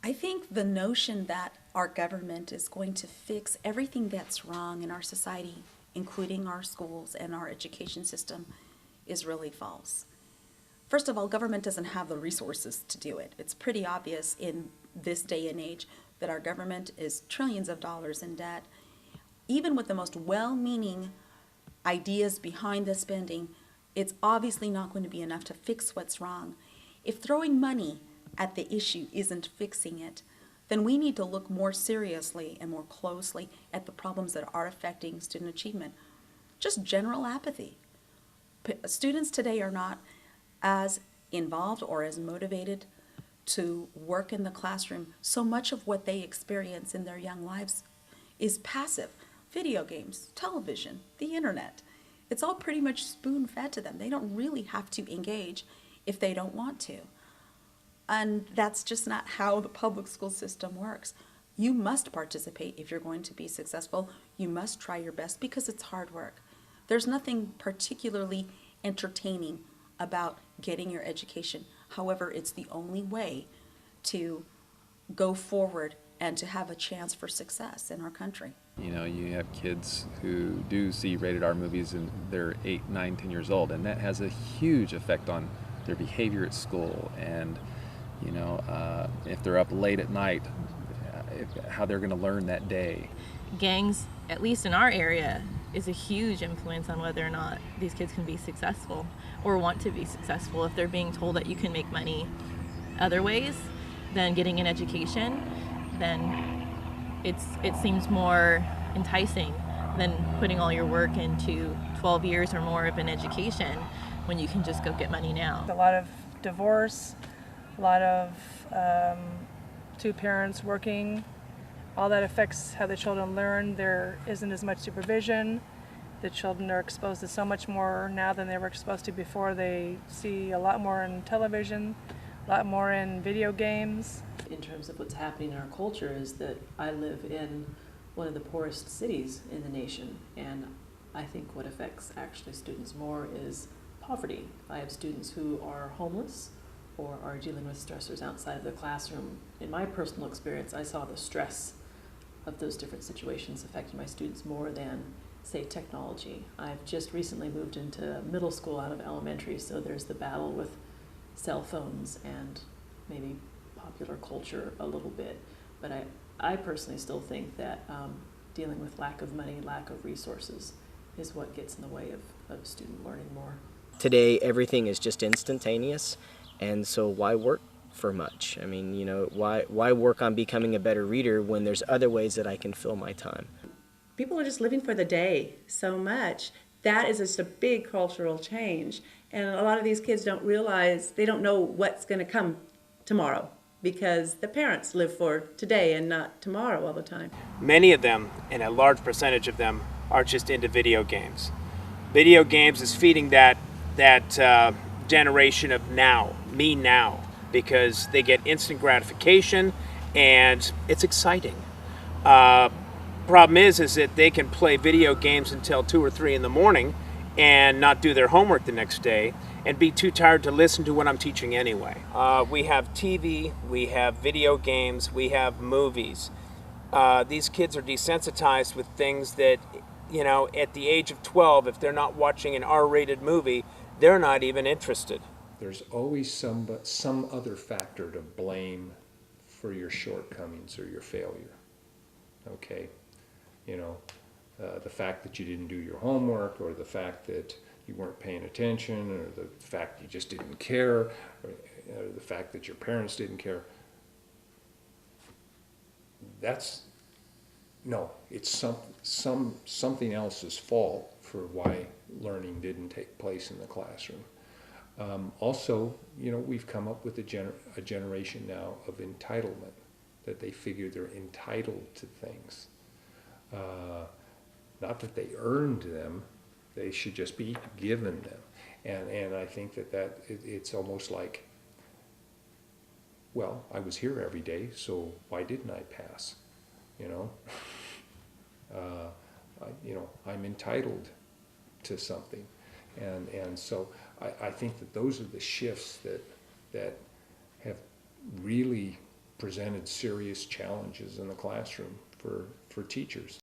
I think the notion that our government is going to fix everything that's wrong in our society, including our schools and our education system, is really false. First of all, government doesn't have the resources to do it. It's pretty obvious in this day and age that our government is trillions of dollars in debt. Even with the most well-meaning ideas behind the spending, it's obviously not going to be enough to fix what's wrong. If throwing money at the issue isn't fixing it, then we need to look more seriously and more closely at the problems that are affecting student achievement. Just general apathy. Students today are not as involved or as motivated to work in the classroom. So much of what they experience in their young lives is passive. Video games, television, the internet. It's all pretty much spoon-fed to them. They don't really have to engage if they don't want to. And that's just not how the public school system works. You must participate if you're going to be successful. You must try your best because it's hard work. There's nothing particularly entertaining about getting your education. However, it's the only way to go forward and to have a chance for success in our country. You know, you have kids who do see rated R movies and they're 8, 9, 10 years old, and that has a huge effect on their behavior at school, and you know, if they're up late at night, how they're going to learn that day. Gangs, at least in our area, is a huge influence on whether or not these kids can be successful or want to be successful. If they're being told that you can make money other ways than getting an education, then it seems more enticing than putting all your work into 12 years or more of an education when you can just go get money now. A lot of divorce, a lot of two parents working. All that affects how the children learn. There isn't as much supervision. The children are exposed to so much more now than they were exposed to before. They see a lot more in television, a lot more in video games. In terms of what's happening in our culture is that I live in one of the poorest cities in the nation, and I think what affects actually students more is poverty. I have students who are homeless or are dealing with stressors outside of the classroom. In my personal experience, I saw the stress of those different situations affecting my students more than, say, technology. I've just recently moved into middle school out of elementary, so there's the battle with cell phones and maybe popular culture a little bit. But I personally still think that dealing with lack of money, lack of resources is what gets in the way of student learning more. Today, everything is just instantaneous, and so why work for much? I mean, you know, why work on becoming a better reader when there's other ways that I can fill my time? People are just living for the day so much. That is just a big cultural change. And a lot of these kids don't realize, they don't know what's going to come tomorrow because the parents live for today and not tomorrow all the time. Many of them, and a large percentage of them, are just into video games. Video games is feeding that generation of now, me now, because they get instant gratification and it's exciting. Problem is that they can play video games until 2 or 3 in the morning and not do their homework the next day and be too tired to listen to what I'm teaching anyway. We have TV, we have video games, we have movies. These kids are desensitized with things that, you know, at the age of 12, if they're not watching an R-rated movie, they're not even interested. There's always some other factor to blame for your shortcomings or your failure. Okay, you know, the fact that you didn't do your homework, or the fact that you weren't paying attention, or the fact you just didn't care, or the fact that your parents didn't care. It's something else's fault for why learning didn't take place in the classroom. Also, you know, we've come up with a generation now of entitlement, that they figure they're entitled to things. Not that they earned them, they should just be given them. And I think that it's almost like, well, I was here every day, so why didn't I pass? You know, I'm entitled to something, and so I think that those are the shifts that have really presented serious challenges in the classroom for teachers.